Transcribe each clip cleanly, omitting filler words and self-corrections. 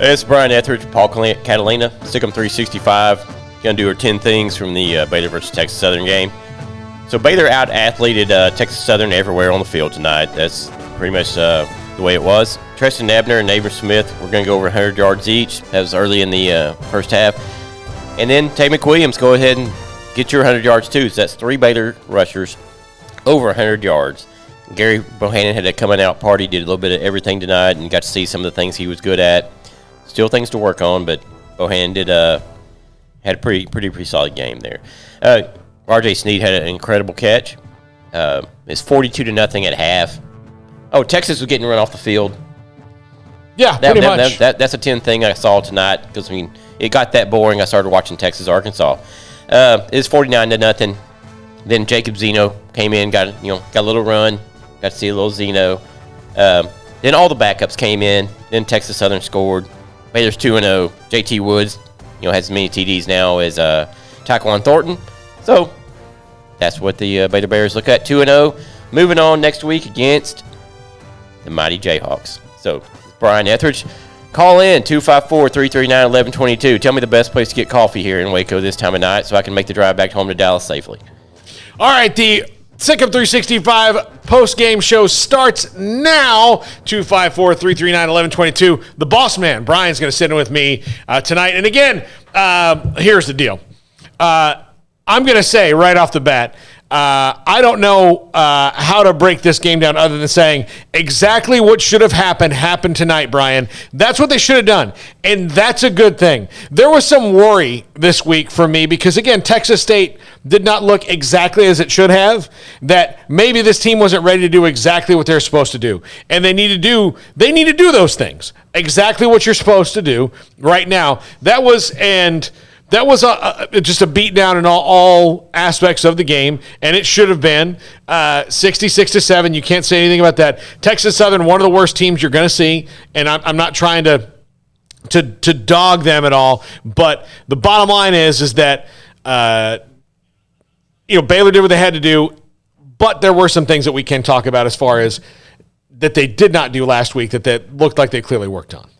It's Brian Etheridge, Paul Catalina, Stick'em 365. Going to do our 10 things from the Baylor versus Texas Southern game. So Baylor out-athleted Texas Southern everywhere on the field tonight. That's pretty much the way it was. Treston Ebner and David Smoak were going to go over 100 yards each. That was early in the first half. And then Tay McWilliams, go ahead and get your 100 yards too. So that's 3 Baylor rushers over 100 yards. Gary Bohannon had a coming out party, did a little bit of everything tonight, and got to see some of the things he was good at. Still things to work on, but Bohannon had a pretty solid game there. R.J. Sneed had an incredible catch. It's 42-0 at half. Oh, Texas was getting run off the field. Yeah, pretty much. That's a 10 thing I saw tonight because it got that boring. I started watching Texas Arkansas. It's 49-0. Then Jacob Zeno came in, got a little run, got to see a little Zeno. Then all the backups came in. Then Texas Southern scored. Baylor's 2-0. J.T. Woods, has as many TDs now as Tyquan Thornton. So that's what the Baylor Bears look at, 2-0. Moving on next week against the mighty Jayhawks. So Brian Etheridge, call in 254-339-1122. Tell me the best place to get coffee here in Waco this time of night so I can make the drive back home to Dallas safely. All right, the Stick'em 365 post-game show starts now. 254-339-1122. The boss man, Brian's going to sit in with me tonight. And again, here's the deal. I'm going to say right off the bat, I don't know how to break this game down other than saying exactly what should have happened tonight, Brian. That's what they should have done, and that's a good thing. There was some worry this week for me because, again, Texas State did not look exactly as it should have, that maybe this team wasn't ready to do exactly what they're supposed to do, and they need to do those things, exactly what you're supposed to do right now. That was just a beatdown in all aspects of the game, and it should have been 66-7. You can't say anything about that. Texas Southern, one of the worst teams you're going to see, and I'm not trying to dog them at all, but the bottom line is that Baylor did what they had to do, but there were some things that we can talk about as far as that they did not do last week that looked like they clearly worked on.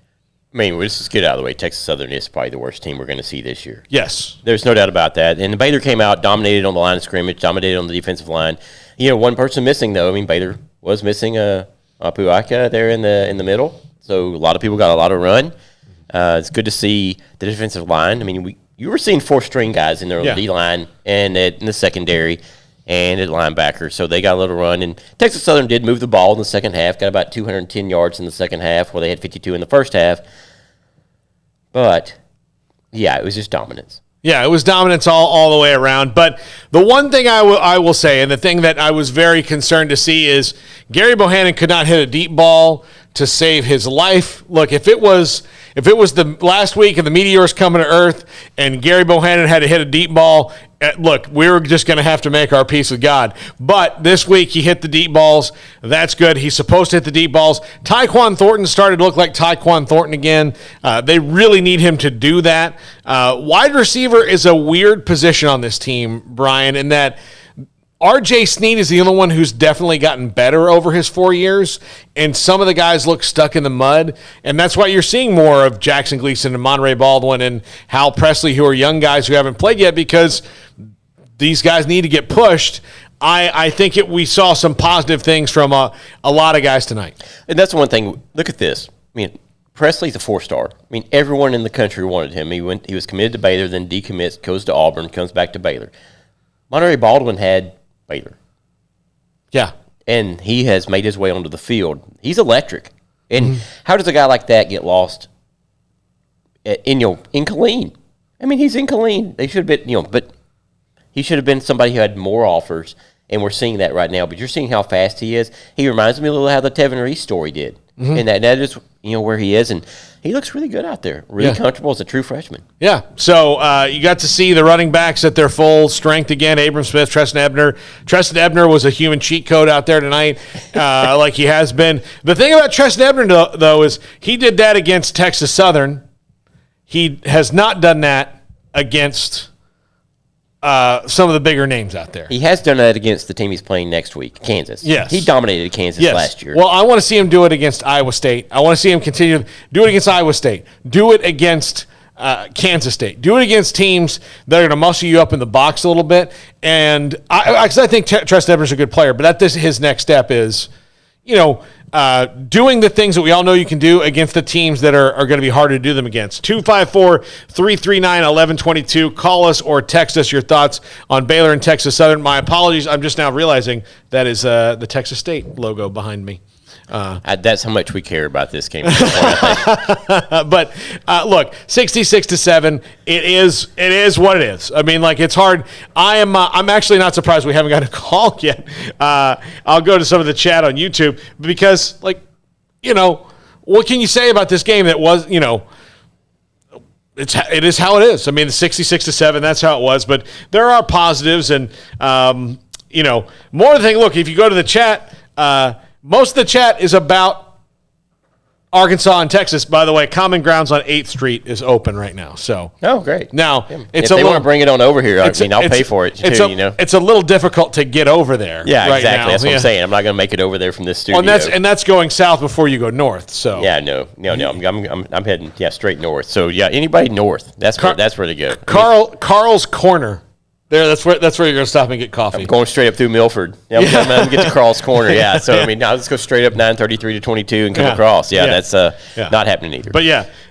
I mean, let's just get out of the way. Texas Southern is probably the worst team we're going to see this year. Yes. There's no doubt about that. And Baylor came out, dominated on the line of scrimmage, dominated on the defensive line. One person missing, though. I mean, Baylor was missing Apuaka there in the middle. So a lot of people got a lot of run. It's good to see the defensive line. I mean, you were seeing 4-string guys in their D-line and in the secondary and at linebacker. So they got a little run. And Texas Southern did move the ball in the second half, got about 210 yards in the second half, where they had 52 in the first half. But, yeah, it was just dominance. Yeah, it was dominance all the way around. But the one thing I will say, and the thing that I was very concerned to see, is Gary Bohannon could not hit a deep ball to save his life. Look, if it was the last week and the meteors coming to Earth and Gary Bohannon had to hit a deep ball, look, we were just going to have to make our peace with God. But this week he hit the deep balls. That's good. He's supposed to hit the deep balls. Tyquan Thornton started to look like Tyquan Thornton again. They really need him to do that. Wide receiver is a weird position on this team, Brian, in that R.J. Sneed is the only one who's definitely gotten better over his 4 years, and some of the guys look stuck in the mud, and that's why you're seeing more of Jackson Gleason and Monterey Baldwin and Hal Presley, who are young guys who haven't played yet, because these guys need to get pushed. I think we saw some positive things from a lot of guys tonight. And that's one thing. Look at this. I mean, Presley's a 4-star. I mean, everyone in the country wanted him. He was committed to Baylor, then decommits, goes to Auburn, comes back to Baylor. Monterey Baldwin had Baylor. Yeah. And he has made his way onto the field. He's electric. And how does a guy like that get lost in Killeen? I mean, he's in Killeen. They should have been, but he should have been somebody who had more offers, and we're seeing that right now. But you're seeing how fast he is. He reminds me a little of how the Tevin Reese story did. And that is, where he is. And he looks really good out there, really comfortable as a true freshman. Yeah, so you got to see the running backs at their full strength again. Abram Smith, Treston Ebner. Treston Ebner was a human cheat code out there tonight, like he has been. The thing about Treston Ebner, though, is he did that against Texas Southern. He has not done that against some of the bigger names out there. He has done that against the team he's playing next week, Kansas. Yes. He dominated Kansas last year. Well, I want to see him do it against Iowa State. I want to see him continue. Do it against Iowa State. Do it against Kansas State. Do it against teams that are going to muscle you up in the box a little bit. And I think Treston Edmonds is a good player, but his next step is, doing the things that we all know you can do against the teams that are going to be harder to do them against. 254-339-1122. Call us or text us your thoughts on Baylor and Texas Southern. My apologies. I'm just now realizing that is the Texas State logo behind me. That's how much we care about this game. But look, 66-7. It is what it is. I mean, it's hard. I'm actually not surprised we haven't got a call yet. I'll go to some of the chat on YouTube because, what can you say about this game that was, it is how it is. I mean, 66-7. That's how it was. But there are positives, and more the thing. Look, if you go to the chat. Most of the chat is about Arkansas and Texas. By the way, Common Grounds on 8th Street is open right now. So, great. Now, if they want to bring it on over here, I'll pay for it too. It's a little difficult to get over there. Yeah, right exactly. Now. That's what I'm saying. I'm not going to make it over there from this studio. And that's going south before you go north. So no. I'm heading straight north. So anybody north, that's where to go. Carl's Corner. There, that's where you're going to stop and get coffee. I'm going straight up through Milford. I'm going to get to Carl's Corner. Yeah, so I'll just go straight up 933 to 22 and come across. That's not happening either. But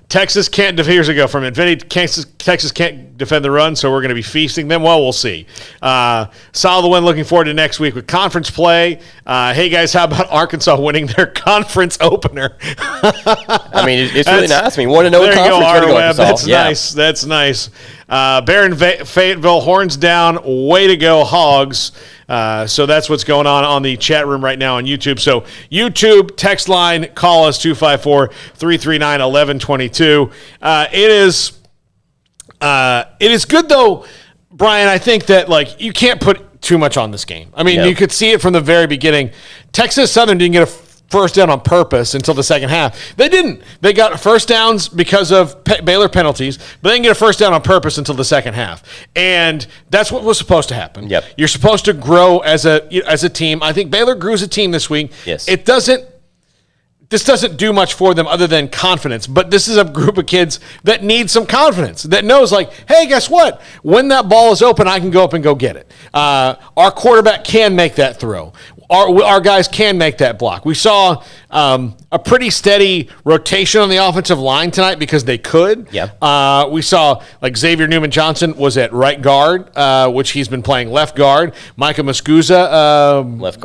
Texas can't. Here's a go from Infinity. Texas can't defend the run, so we're going to be feasting them. Well, we'll see. Saw the win. Looking forward to next week with conference play. Hey guys, how about Arkansas winning their conference opener? It's really nice. 1-0 conference. That's nice. That's nice. Barron Fayetteville, horns down. Way to go, Hogs. So that's what's going on the chat room right now on YouTube. So YouTube, text line, call us 254-339-1122. It is good though, Brian. I think that you can't put too much on this game. You could see it from the very beginning. Texas Southern didn't get a first down on purpose until the second half. They didn't. They got first downs because of Baylor penalties, but they didn't get a first down on purpose until the second half. And that's what was supposed to happen. Yep. You're supposed to grow as a team. I think Baylor grew as a team this week. Yes. This doesn't do much for them other than confidence, but this is a group of kids that need some confidence, that knows hey, guess what? When that ball is open, I can go up and go get it. Our quarterback can make that throw. Our guys can make that block. We saw a pretty steady rotation on the offensive line tonight because they could. Yep. We saw Xavier Newman-Johnson was at right guard, which he's been playing left guard. Micah Muscuza, left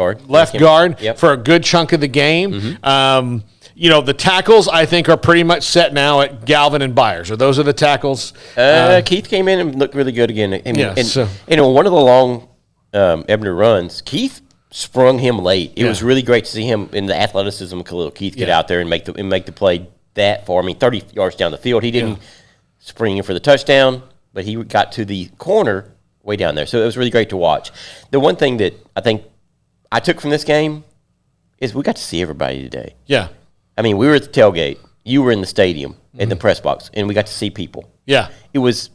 guard yep. for a good chunk of the game. Mm-hmm. The tackles, I think, are pretty much set now at Galvin and Byers. Or those are the tackles. Keith came in and looked really good again. One of the long Ebner runs, Keith sprung him late. It was really great to see him in the athleticism of Khalil Keith get out there and make the play that far. 30 yards down the field. He didn't spring in for the touchdown, but he got to the corner way down there. So it was really great to watch. The one thing that I think I took from this game is we got to see everybody today. Yeah. We were at the tailgate. You were in the stadium, in the press box, and we got to see people. Yeah. It was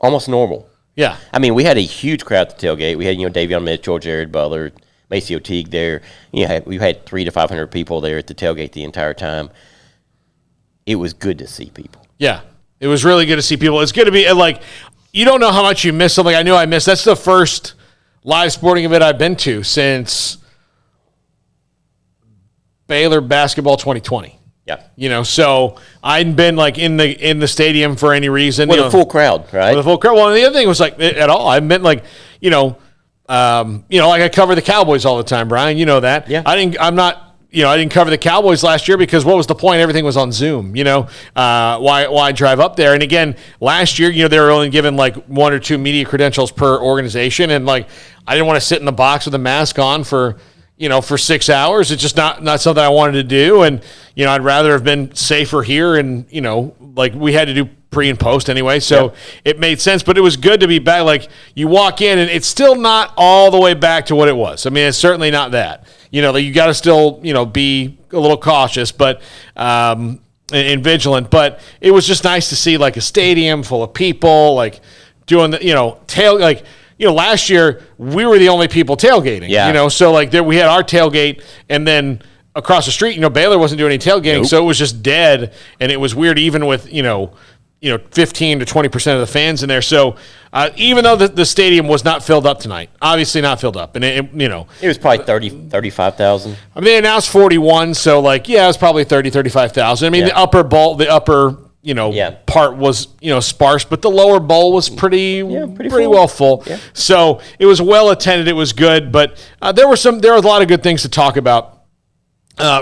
almost normal. Yeah. We had a huge crowd at the tailgate. We had, Davion Mitchell, Jared Butler, Maceo Teague there. We had 300 to 500 people there at the tailgate the entire time. It was good to see people. Yeah. It was really good to see people. It's good to be, you don't know how much you miss something. I knew I missed. That's the first live sporting event I've been to since Baylor basketball 2020. Yeah. So I hadn't been in the stadium for any reason. With a full crowd, right? With a full crowd. Well, and the other thing was at all. I haven't been I cover the Cowboys all the time, Brian. You know that. Yeah. I didn't cover the Cowboys last year because what was the point? Everything was on Zoom. Why drive up there? And again, last year, they were only given 1 or 2 media credentials per organization, and I didn't want to sit in the box with a mask on for 6 hours. It's just not something I wanted to do. And, I'd rather have been safer here. And, we had to do pre and post anyway. So It made sense, but it was good to be back. You walk in and it's still not all the way back to what it was. It's certainly not that, you got to still, be a little cautious, but, and vigilant, but it was just nice to see a stadium full of people, doing the, last year we were the only people tailgating. Yeah. So like there we had our tailgate, and then across the street, Baylor wasn't doing any tailgating, Nope. so it was just dead, and it was weird even with 15 to 20% of the fans in there. So even though the stadium was not filled up tonight, obviously not filled up, and it was probably 35,000. I mean, they announced 41, so it was probably 35,000. I mean, the upper part was sparse, but the lower bowl was pretty well full. Yeah. So it was well attended. It was good, but there were a lot of good things to talk about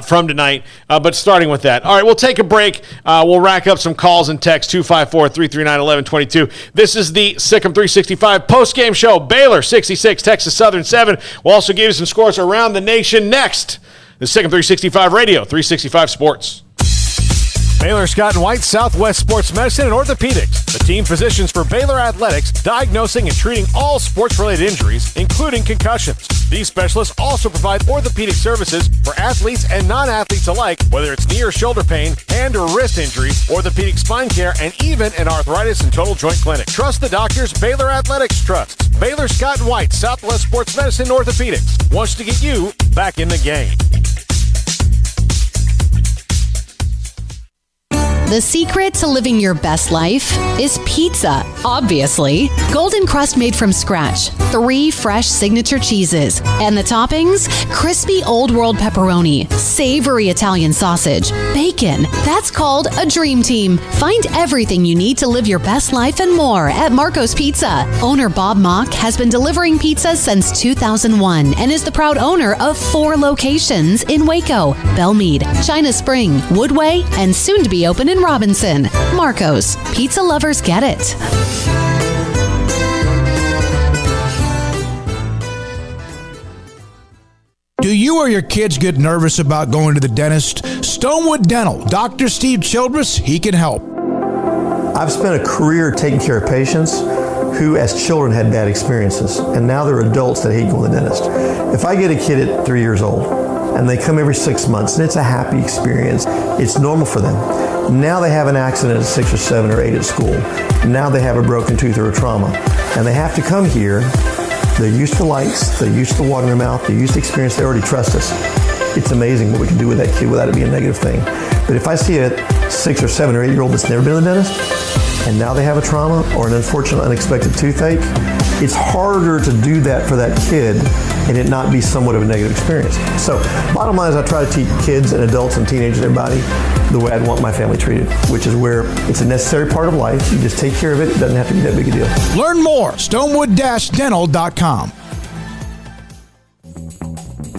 from tonight, but starting with that. All right, we'll take a break. We'll rack up some calls and text 254-339-1122. This is the Sikkim 365 post-game show. Baylor 66, Texas Southern 7. We'll also give you some scores around the nation next. The Sikkim 365 Radio, 365 Sports. Baylor Scott and White, Southwest Sports Medicine and Orthopedics. The team physicians for Baylor Athletics, diagnosing and treating all sports-related injuries, including concussions. These specialists also provide orthopedic services for athletes and non-athletes alike, whether it's knee or shoulder pain, hand or wrist injuries, orthopedic spine care, and even an arthritis and total joint clinic. Trust the doctors Baylor Athletics trusts. Baylor Scott and White, Southwest Sports Medicine and Orthopedics wants to get you back in the game. The secret to living your best life is pizza, obviously. Golden crust made from scratch, 3 fresh signature cheeses, and the toppings, crispy Old World pepperoni, savory Italian sausage, bacon. That's called a dream team. Find everything you need to live your best life and more at Marco's Pizza. Owner Bob Mock has been delivering pizza since 2001 and is the proud owner of 4 locations in Waco, Belmead, China Spring, Woodway, and soon to be open in Robinson. Marco's. Pizza lovers get it. Do you or your kids get nervous about going to the dentist? Stonewood Dental. Dr. Steve Childress, he can help. I've spent a career taking care of patients who as children had bad experiences, and now they're adults that hate going to the dentist. If I get a kid at 3 years old and they come every 6 months and it's a happy experience, it's normal for them. Now they have an accident at 6 or 7 or 8 at school. Now they have a broken tooth or a trauma, and they have to come here. They're used to lights, they're used to water in their mouth, they're used to experience, they already trust us. It's amazing what we can do with that kid without it being a negative thing. But if I see a 6 or 7 or 8 year old that's never been to the dentist, and now they have a trauma or an unfortunate unexpected toothache, it's harder to do that for that kid and it not be somewhat of a negative experience. So bottom line is I try to teach kids and adults and teenagers and everybody the way I'd want my family treated, which is where it's a necessary part of life. You just take care of it. It doesn't have to be that big a deal. Learn more, stonewood-dental.com.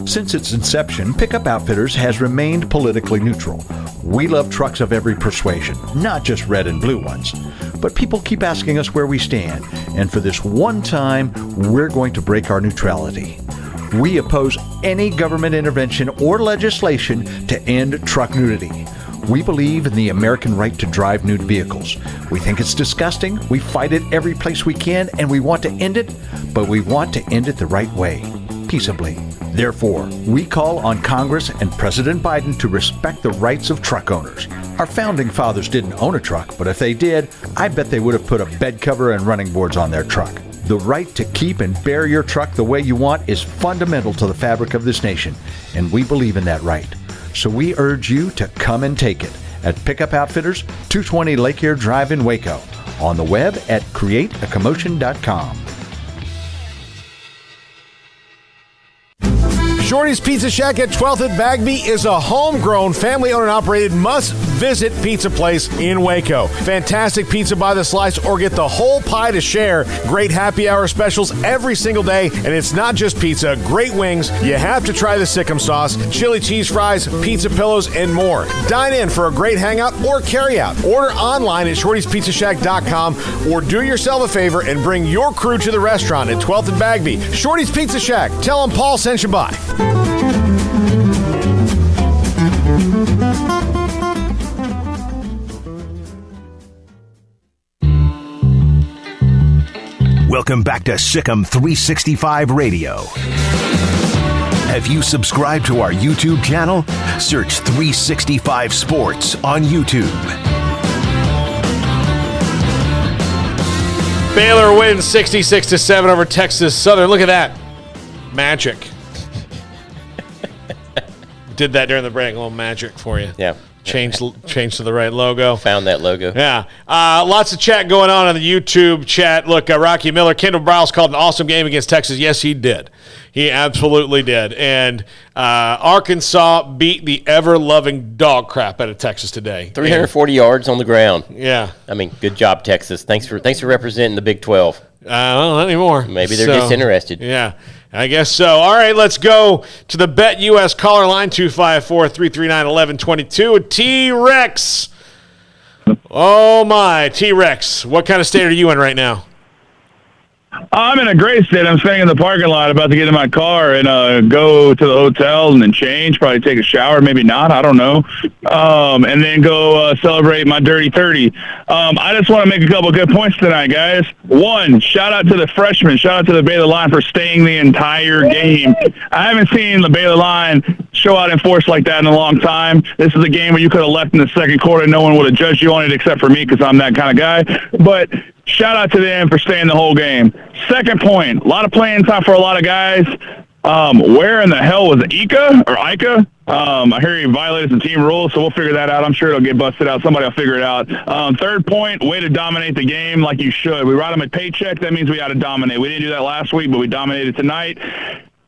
Since its inception, Pickup Outfitters has remained politically neutral. We love trucks of every persuasion, not just red and blue ones. But people keep asking us where we stand, and for this one time, we're going to break our neutrality. We oppose any government intervention or legislation to end truck nudity. We believe in the American right to drive nude vehicles. We think it's disgusting, we fight it every place we can, and we want to end it, but we want to end it the right way, peaceably. Therefore, we call on Congress and President Biden to respect the rights of truck owners. Our founding fathers didn't own a truck, but if they did, I bet they would have put a bed cover and running boards on their truck. The right to keep and bear your truck the way you want is fundamental to the fabric of this nation, and we believe in that right. So we urge you to come and take it at Pickup Outfitters, 220 Lake Erie Drive in Waco. On the web at createacommotion.com. Shorty's Pizza Shack at 12th and Bagby is a homegrown, family-owned and operated must-visit pizza place in Waco. Fantastic pizza by the slice or get the whole pie to share. Great happy hour specials every single day, and it's not just pizza. Great wings. You have to try the Sikkim sauce, chili cheese fries, pizza pillows, and more. Dine in for a great hangout or carry-out. Order online at shortyspizzashack.com or do yourself a favor and bring your crew to the restaurant at 12th and Bagby. Shorty's Pizza Shack. Tell them Paul sent you by. Welcome back to Sikkim 365 Radio. Have you subscribed to our YouTube channel? Search 365 Sports on YouTube. Baylor wins 66-7 over Texas Southern. Look at that. Magic. Did that during the break. A little magic for you. Yeah. Change to the right logo. Found that logo. Yeah. Lots of chat going on the YouTube chat. Look, Rocky Miller, Kendall Browse called an awesome game against Texas. Yes, he did. He absolutely did. And Arkansas beat the ever-loving dog crap out of Texas today. 340 yards on the ground. Yeah. I mean, good job, Texas. Thanks for representing the Big 12. Well, not anymore. Maybe they're disinterested. Yeah, I guess so. All right, let's go to the Bet US caller line, 254-339-1122. T-Rex. Oh, my. T-Rex, what kind of state are you in right now? I'm in a great state. I'm staying in the parking lot, about to get in my car and go to the hotel and then change, probably take a shower, maybe not, I don't know, and then go celebrate my dirty 30. I just want to make a couple of good points tonight, guys. One, shout out to the freshmen, shout out to the Baylor line for staying the entire game. I haven't seen the Baylor line show out in force like that in a long time. This is a game where you could have left in the second quarter and no one would have judged you on it except for me because I'm that kind of guy. But shout out to them for staying the whole game. Second point, a lot of playing time for a lot of guys. Where in the hell was Ika? I hear he violated some team rules, so we'll figure that out. I'm sure it'll get busted out. Somebody will figure it out. Third point, way to dominate the game like you should. We write them a paycheck. That means we got to dominate. We didn't do that last week, but we dominated tonight.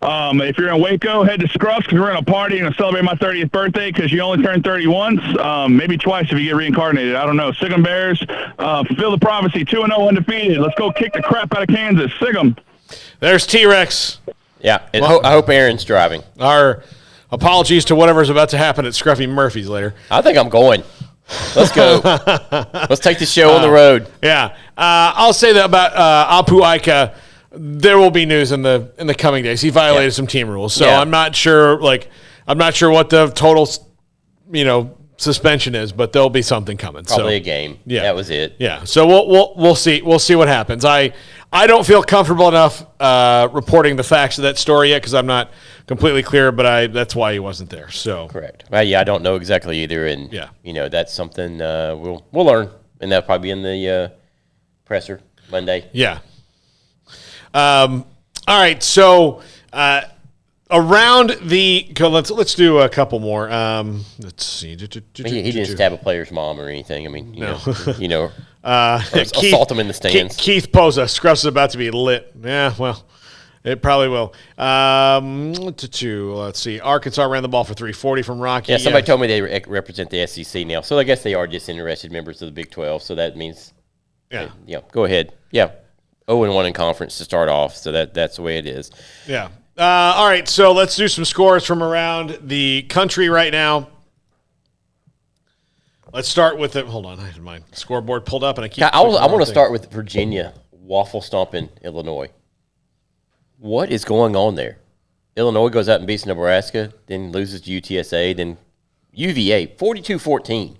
If you're in Waco, head to Scruff's because we're going to party and celebrate my 30th birthday because you only turn 30 once, maybe twice if you get reincarnated. I don't know. Sig 'em Bears, fulfill the prophecy, 2-0 undefeated. Let's go kick the crap out of Kansas. Sig 'em. There's T-Rex. Yeah, and I hope Aaron's driving. Our apologies to whatever's about to happen at Scruffy Murphy's later. I think I'm going. Let's go. Let's take the show on the road. Yeah. I'll say that about Apu Ika. There will be news in the coming days. He violated some team rules, so I'm not sure. I'm not sure what the total, suspension is, but there'll be something coming. Probably a game. Yeah, that was it. Yeah. So we'll see. We'll see what happens. I don't feel comfortable enough reporting the facts of that story yet because I'm not completely clear. But that's why he wasn't there. So correct. Well, yeah, I don't know exactly either, and that's something we'll learn, and that'll probably be in the presser Monday. Yeah. All right, so around let's do a couple more. Let's see. He didn't stab a player's mom or anything. I mean, no. Assault him in the stands. Keith Poza, Scruffs is about to be lit. Yeah, well, it probably will. Let's see. Arkansas ran the ball for 340 from Rocky. Yeah, somebody told me they represent the SEC now, so I guess they are disinterested members of the Big 12. So that means, go ahead. Yeah. 0-1 in conference to start off, so that's the way it is. Yeah. All right, so let's do some scores from around the country right now. Let's start with it. Hold on, I had my scoreboard pulled up, and I want to start with Virginia waffle stomping Illinois. What is going on there? Illinois goes out and beats Nebraska, then loses to UTSA, then UVA 42-14.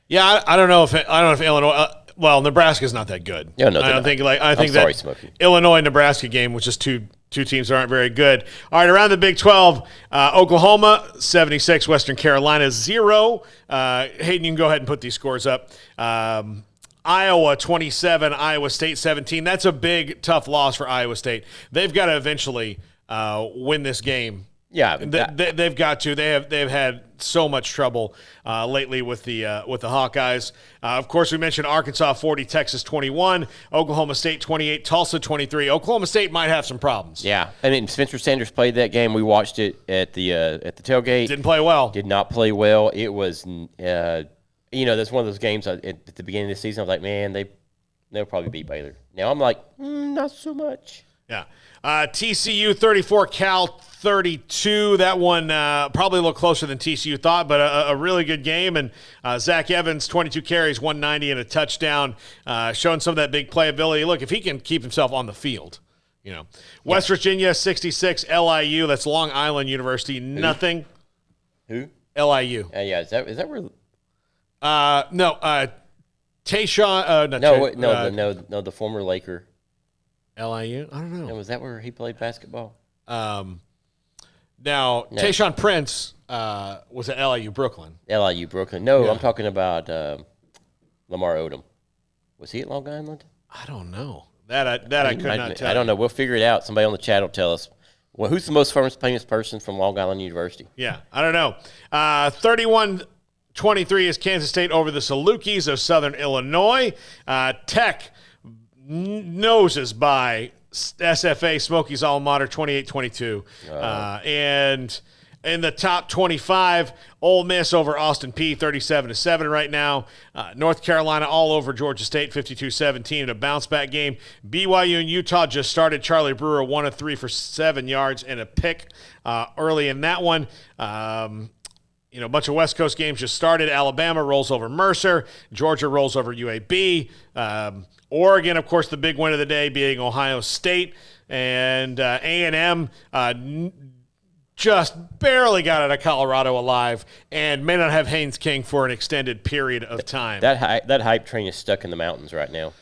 Yeah, I don't know if Illinois. Well, Nebraska's not that good. Yeah, no, I think that Smokey. Illinois-Nebraska game, which is two teams that aren't very good. All right, around the Big 12, Oklahoma 76, Western Carolina 0. Hayden, you can go ahead and put these scores up. Iowa 27, Iowa State 17. That's a big, tough loss for Iowa State. They've got to eventually win this game. Yeah, they've got to. They've had so much trouble lately with the Hawkeyes. Of course, we mentioned Arkansas 40, Texas 21, Oklahoma State 28, Tulsa 23. Oklahoma State might have some problems. Yeah, I mean Spencer Sanders played that game. We watched it at the tailgate. Didn't play well. Did not play well. It was that's one of those games at the beginning of the season. I was like, man, they'll probably beat Baylor. Now I'm like, not so much. Yeah. TCU 34, Cal 32. That one probably a little closer than TCU thought, but a really good game. And Zach Evans, 22 carries, 190 and a touchdown, showing some of that big playability. Look, if he can keep himself on the field, West Virginia 66, LIU. That's Long Island University. Nothing. Who? LIU. Yeah. Is that where? No. Tayshawn. No. The former Laker. LIU? I don't know. And was that where he played basketball? Now, Tayshaun Prince was at LIU Brooklyn. LIU Brooklyn. No, yeah. I'm talking about Lamar Odom. Was he at Long Island? I don't know. That I could not tell. I don't know. We'll figure it out. Somebody on the chat will tell us. Well, who's the most famous person from Long Island University? Yeah, I don't know. 31-23 is Kansas State over the Salukis of Southern Illinois. Tech noses by SFA, Smokey's alma mater, 28-22. And in the top 25, Ole Miss over Austin Peay, 37-7 right now. North Carolina all over Georgia State, 52-17 in a bounce-back game. BYU and Utah just started. Charlie Brewer 1 of 3 for 7 yards and a pick early in that one. A bunch of West Coast games just started. Alabama rolls over Mercer. Georgia rolls over UAB. Oregon, of course, the big win of the day being Ohio State. And A&M just barely got out of Colorado alive and may not have Haynes King for an extended period of time. That hype train is stuck in the mountains right now.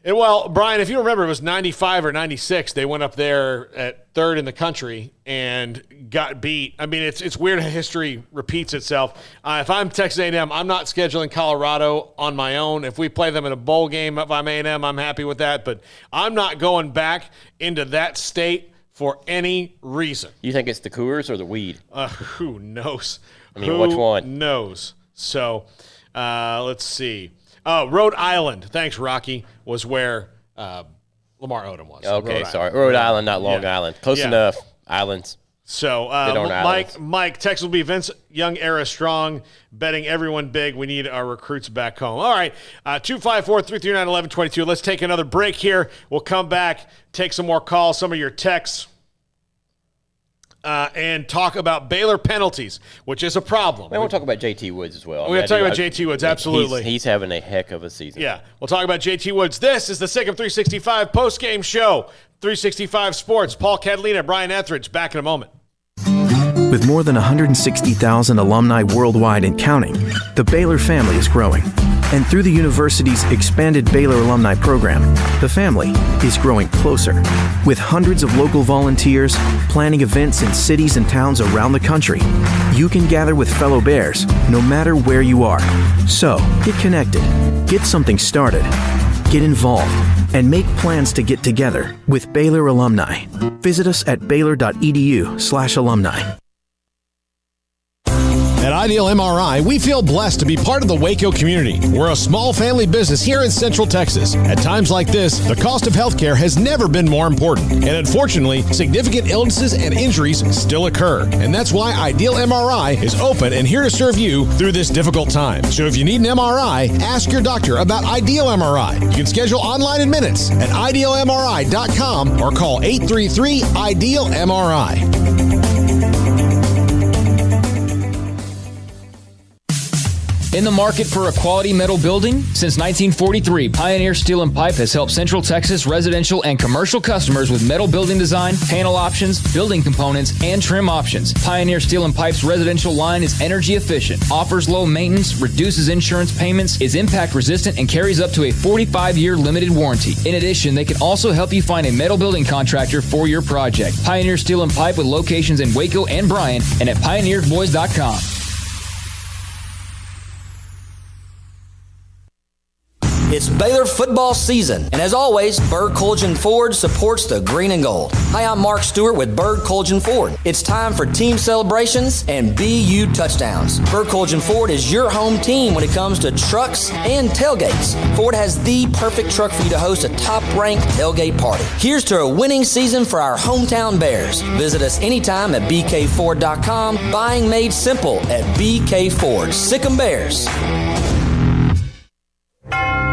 And well, Brian, if you remember, it was 95 or 96. They went up there at third in the country and got beat. I mean, it's weird how history repeats itself. If I'm Texas A&M, I'm not scheduling Colorado on my own. If we play them in a bowl game, if I'm A&M, I'm happy with that. But I'm not going back into that state for any reason. You think it's the Coors or the weed? Who knows? I mean, which one? Who knows? So, let's see. Rhode Island, thanks, Rocky, was where Lamar Odom was. Okay, sorry. Rhode Island, not Long Island. Close enough. Islands. So, Mike, Texas will be Vince Young era strong, betting everyone big. We need our recruits back home. All right, 254-339-1122. Let's take another break here. We'll come back, take some more calls, some of your texts, and talk about Baylor penalties, which is a problem. And we'll talk about JT Woods as well. We're going to talk about JT Woods, absolutely. He's having a heck of a season. Yeah, we'll talk about JT Woods. This is the Sick of 365 postgame show. 365 Sports. Paul Catalina, Brian Etheridge, back in a moment. With more than 160,000 alumni worldwide and counting, the Baylor family is growing. And through the university's expanded Baylor alumni program, the family is growing closer. With hundreds of local volunteers planning events in cities and towns around the country, you can gather with fellow Bears no matter where you are. So, get connected, get something started, get involved, and make plans to get together with Baylor alumni. Visit us at baylor.edu/alumni. At Ideal MRI, we feel blessed to be part of the Waco community. We're a small family business here in Central Texas. At times like this, the cost of healthcare has never been more important. And unfortunately, significant illnesses and injuries still occur. And that's why Ideal MRI is open and here to serve you through this difficult time. So if you need an MRI, ask your doctor about Ideal MRI. You can schedule online in minutes at idealmri.com or call 833-IDEAL-MRI. In the market for a quality metal building? Since 1943, Pioneer Steel and Pipe has helped Central Texas residential and commercial customers with metal building design, panel options, building components, and trim options. Pioneer Steel and Pipe's residential line is energy efficient, offers low maintenance, reduces insurance payments, is impact resistant, and carries up to a 45-year limited warranty. In addition, they can also help you find a metal building contractor for your project. Pioneer Steel and Pipe with locations in Waco and Bryan and at pioneersboys.com. It's Baylor football season, and as always, Berg Colgin Ford supports the green and gold. Hi, I'm Mark Stewart with Berg Colgin Ford. It's time for team celebrations and BU touchdowns. Berg Colgin Ford is your home team when it comes to trucks and tailgates. Ford has the perfect truck for you to host a top-ranked tailgate party. Here's to a winning season for our hometown Bears. Visit us anytime at bkford.com. Buying made simple at BK Ford. Sick 'em Bears.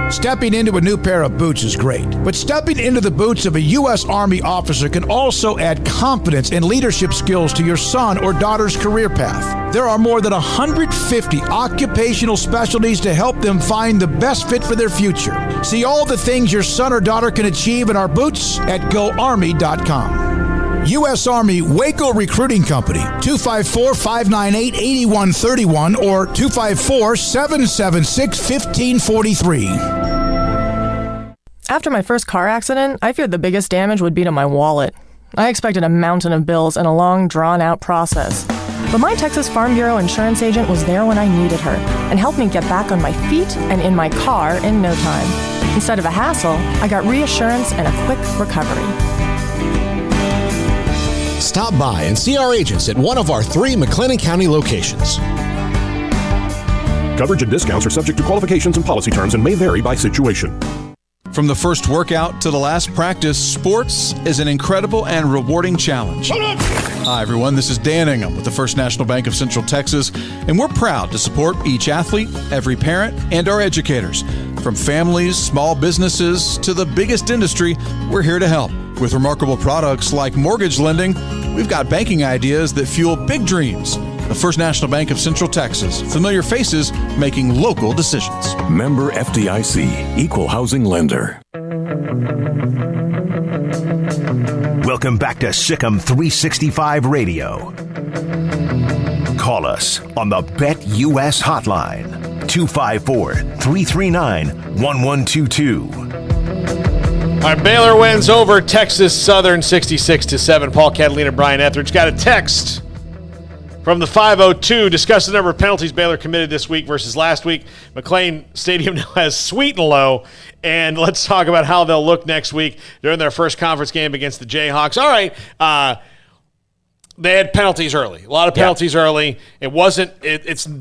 Stepping into a new pair of boots is great, but stepping into the boots of a U.S. Army officer can also add confidence and leadership skills to your son or daughter's career path. There are more than 150 occupational specialties to help them find the best fit for their future. See all the things your son or daughter can achieve in our boots at GoArmy.com. U.S. Army Waco Recruiting Company, 254-598-8131 or 254-776-1543. After my first car accident, I feared the biggest damage would be to my wallet. I expected a mountain of bills and a long, drawn-out process. But my Texas Farm Bureau insurance agent was there when I needed her and helped me get back on my feet and in my car in no time. Instead of a hassle, I got reassurance and a quick recovery. Stop by and see our agents at one of our 3 McLennan County locations. Coverage and discounts are subject to qualifications and policy terms and may vary by situation. From the first workout to the last practice, sports is an incredible and rewarding challenge. Hi, everyone. This is Dan Ingham with the First National Bank of Central Texas, and we're proud to support each athlete, every parent, and our educators. From families, small businesses, to the biggest industry, we're here to help. With remarkable products like mortgage lending, we've got banking ideas that fuel big dreams. The First National Bank of Central Texas. Familiar faces making local decisions. Member FDIC, Equal Housing Lender. Welcome back to Sikkim 365 Radio. Call us on the BetUS hotline, 254-339-1122. All right, Baylor wins over Texas Southern 66-7. Paul Catalina, Brian Etheridge got a text from the 502, discuss the number of penalties Baylor committed this week versus last week. McLean Stadium now has sweet and low, and let's talk about how they'll look next week during their first conference game against the Jayhawks. All right, they had penalties early, a lot of penalties early. It wasn't.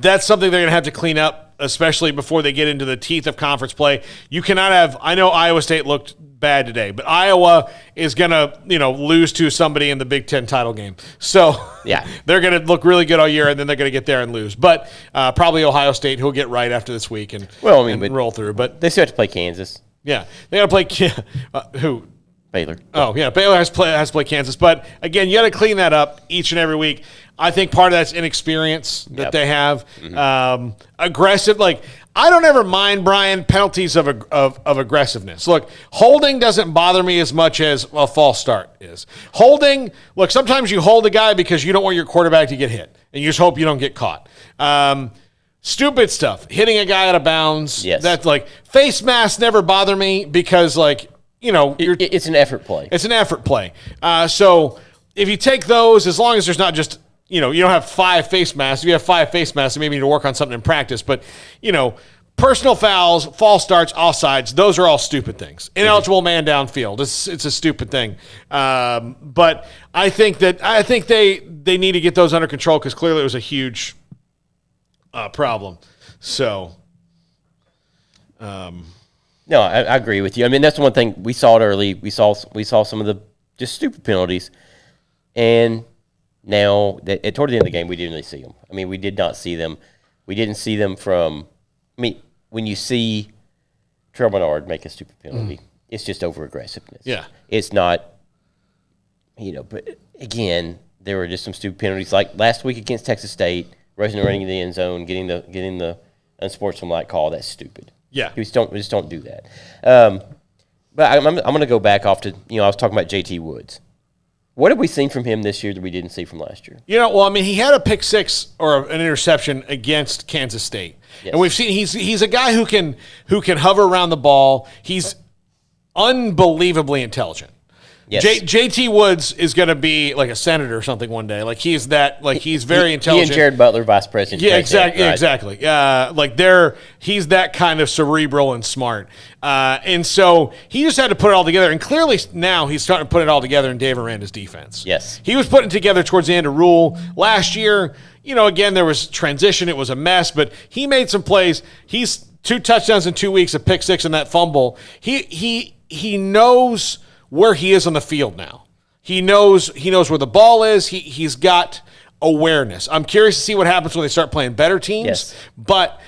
That's something they're going to have to clean up, especially before they get into the teeth of conference play. You cannot have. I know Iowa State looked bad today, but Iowa is going to, lose to somebody in the Big Ten title game. So they're going to look really good all year, and then they're going to get there and lose. But probably Ohio State, who'll get right after this week and roll through. But they still have to play Kansas. Yeah, they got to play who? Baylor. Oh, yeah, Baylor has to play Kansas. But, again, you got to clean that up each and every week. I think part of that's inexperience that they have. Mm-hmm. Aggressive. I don't ever mind, Brian, penalties of aggressiveness. Look, holding doesn't bother me as much as a false start is. Holding, look, sometimes you hold a guy because you don't want your quarterback to get hit, and you just hope you don't get caught. Stupid stuff. Hitting a guy out of bounds. Yes. That's face masks never bother me because, it's an effort play. It's an effort play. So if you take those, as long as there's not just, you don't have 5 face masks. If you have 5 face masks, maybe you need to work on something in practice. But, personal fouls, false starts, offsides, those are all stupid things. Ineligible man downfield. It's a stupid thing. But I think they need to get those under control because clearly it was a huge problem. So, no, I agree with you. I mean, that's the one thing we saw it early. We saw some of the just stupid penalties, and now toward the end of the game, we didn't really see them. I mean, we did not see them. We didn't see them from. I mean, when you see Trell Bernard make a stupid penalty, it's just over aggressiveness. Yeah, it's not. But again, there were just some stupid penalties like last week against Texas State, running into the end zone, getting the unsportsmanlike call. That's stupid. Yeah, we just don't do that. But I'm going to go back off to I was talking about JT Woods. What have we seen from him this year that we didn't see from last year? He had a pick six or an interception against Kansas State, and we've seen he's a guy who can hover around the ball. He's unbelievably intelligent. Yes. JT Woods is going to be like a senator or something one day. He's very intelligent. He and Jared Butler, vice president. Yeah, exactly. He's that kind of cerebral and smart. And so he just had to put it all together. And clearly now he's starting to put it all together in Dave Aranda's defense. Yes. He was putting it together towards the end of Rule. Last year, again, there was transition. It was a mess, but he made some plays. He's 2 touchdowns in 2 weeks, a pick six and that fumble. He knows where he is on the field now. He knows where the ball is. He's got awareness. I'm curious to see what happens when they start playing better teams. Yes. But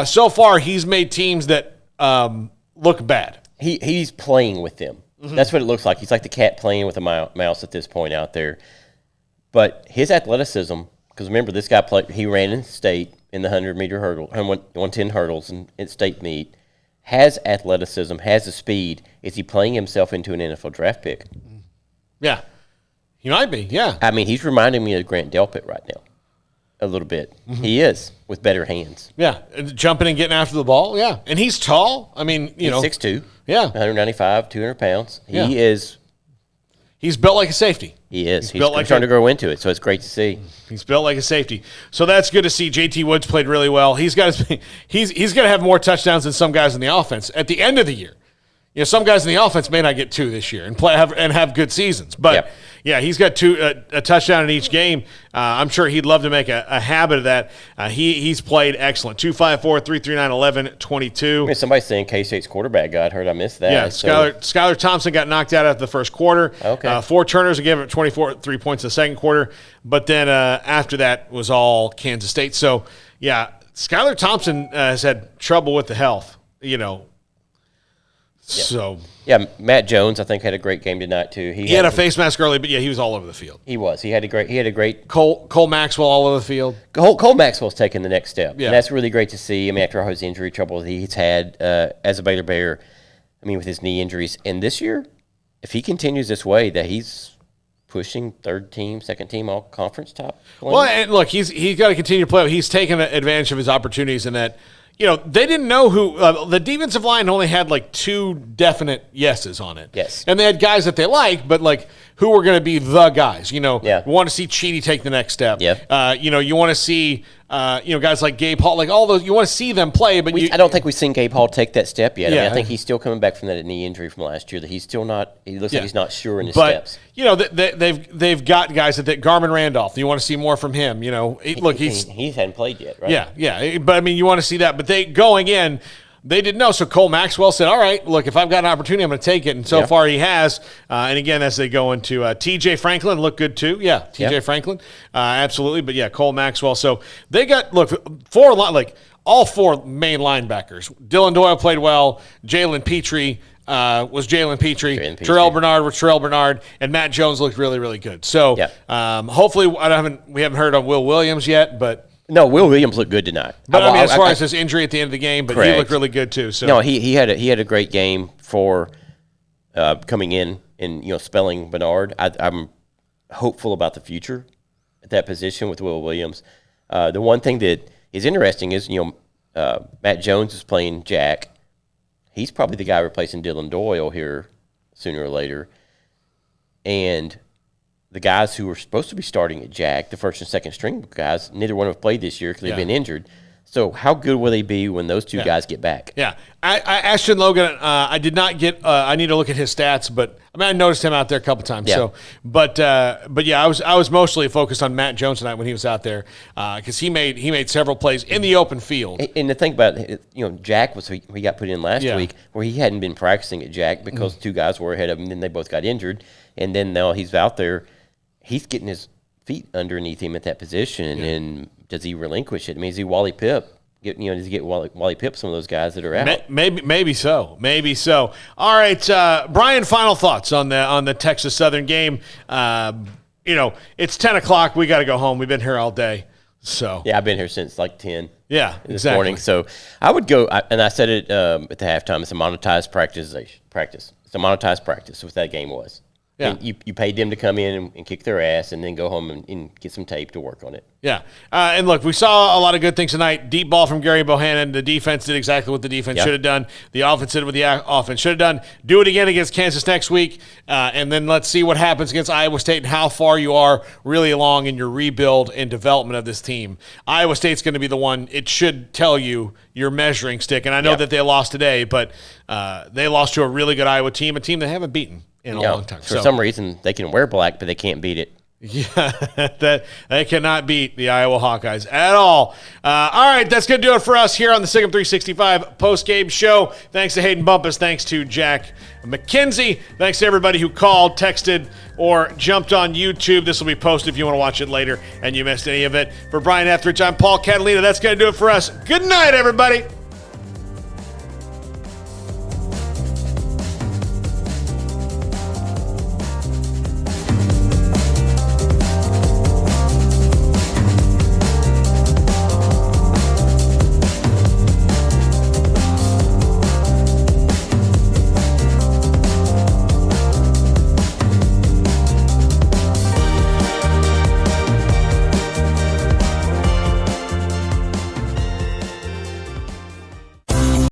so far, he's made teams that look bad. He's playing with them. Mm-hmm. That's what it looks like. He's like the cat playing with a mouse at this point out there. But his athleticism, because remember, this guy he ran in state in the 100-meter hurdle, 110 hurdles in state meet. Has athleticism, has the speed. Is he playing himself into an NFL draft pick? Yeah. He might be, yeah. I mean, he's reminding me of Grant Delpit right now a little bit. Mm-hmm. He is, with better hands. Yeah, jumping and getting after the ball, yeah. And he's tall. I mean, he's 6'2". Yeah. 195, 200 pounds. He is. He's built like a safety. He is. He's starting to grow into it, so it's great to see. He's built like a safety. So that's good to see. JT Woods played really well. He's going to have more touchdowns than some guys in the offense at the end of the year. some guys in the offense may not get 2 this year and have good seasons. But, he's got 2 a touchdown in each game. I'm sure he'd love to make a habit of that. He's played excellent. 254, 339, 11, 22. I mean, somebody's saying K-State's quarterback got hurt. I missed that. Yeah, Skylar Thompson got knocked out after the first quarter. Okay. 4 turners and gave him 3 points in the second quarter. But then after that was all Kansas State. So, Skylar Thompson has had trouble with the health, So Matt Jones, I think, had a great game tonight too. He had a face mask early, but he was all over the field. He was. He had a great. Cole Maxwell all over the field. Cole Maxwell's taking the next step. Yeah, and that's really great to see. I mean, after all his injury trouble he's had as a Baylor Bear, with his knee injuries, and this year, if he continues this way, that he's pushing third team, second team, all conference top. Well, and look, he's got to continue to play. He's taken advantage of his opportunities in that. They didn't know who the defensive line only had 2 definite yeses on it. Yes. And they had guys that they like, but who were going to be the guys? You want to see Cheaty take the next step. Yeah. You want to see guys like Gabe Hall, all those. You want to see them play, but I don't think we've seen Gabe Hall take that step yet. Yeah. I think he's still coming back from that knee injury from last year. That he's still not. He looks like he's not sure in his steps. They've got guys that Garmin Randolph. You want to see more from him. He hadn't played yet, right? Yeah. But you want to see that. But going in. They didn't know, so Cole Maxwell said, all right, look, if I've got an opportunity, I'm going to take it. And so far he has. And again, as they go into T.J. Franklin, looked good too. Yeah, T.J. Franklin, absolutely. But, Cole Maxwell. So they got, all 4 main linebackers. Dylan Doyle played well. Jalen Petrie was Jalen Petrie. Terrell Bernard was Terrell Bernard. And Matt Jones looked really, really good. So hopefully we haven't heard on Will Williams yet, but – no, Will Williams looked good tonight. But as far as his injury at the end of the game, but he looked really good too. So no, he had a great game for coming in and spelling Bernard. I'm hopeful about the future at that position with Will Williams. The one thing that is interesting is Matt Jones is playing Jack. He's probably the guy replacing Dylan Doyle here sooner or later, and the guys who were supposed to be starting at Jack, the first and second string guys, neither one have played this year because they've been injured. So how good will they be when those 2 guys get back? Yeah. Ashton Logan, I did not get I need to look at his stats, but I noticed him out there a couple times. Yeah. So, but I was mostly focused on Matt Jones tonight when he was out there because he made several plays in the open field. And the thing about it, Jack was he got put in last week where he hadn't been practicing at Jack because 2 guys were ahead of him, and then they both got injured, and then now he's out there. He's getting his feet underneath him at that position, and does he relinquish it? I mean, is he Wally Pipp? Does he get Wally Pipp some of those guys that are out? Maybe so. All right, Brian. Final thoughts on the Texas Southern game. It's 10 o'clock. We got to go home. We've been here all day. So I've been here since 10. Yeah, this morning. So I would go, and I said it at the halftime. It's a monetized practice. It's a monetized practice. What that game was. Yeah. And you paid them to come in and kick their ass and then go home and get some tape to work on it. Yeah. And look, we saw a lot of good things tonight. Deep ball from Gary Bohannon. The defense did exactly what the defense should have done. The offense did what the offense should have done. Do it again against Kansas next week. And then let's see what happens against Iowa State and how far you are really along in your rebuild and development of this team. Iowa State's going to be the one. It should tell you your measuring stick. And I know that they lost today, but they lost to a really good Iowa team, a team they haven't beaten in a long time. For some reason, they can wear black, but they can't beat it. Yeah, that they cannot beat the Iowa Hawkeyes at all. All right, that's going to do it for us here on the Sick'em 365 post-game show. Thanks to Hayden Bumpus. Thanks to Jack McKenzie. Thanks to everybody who called, texted, or jumped on YouTube. This will be posted if you want to watch it later and you missed any of it. For Brian Etheridge, I'm Paul Catalina. That's going to do it for us. Good night, everybody.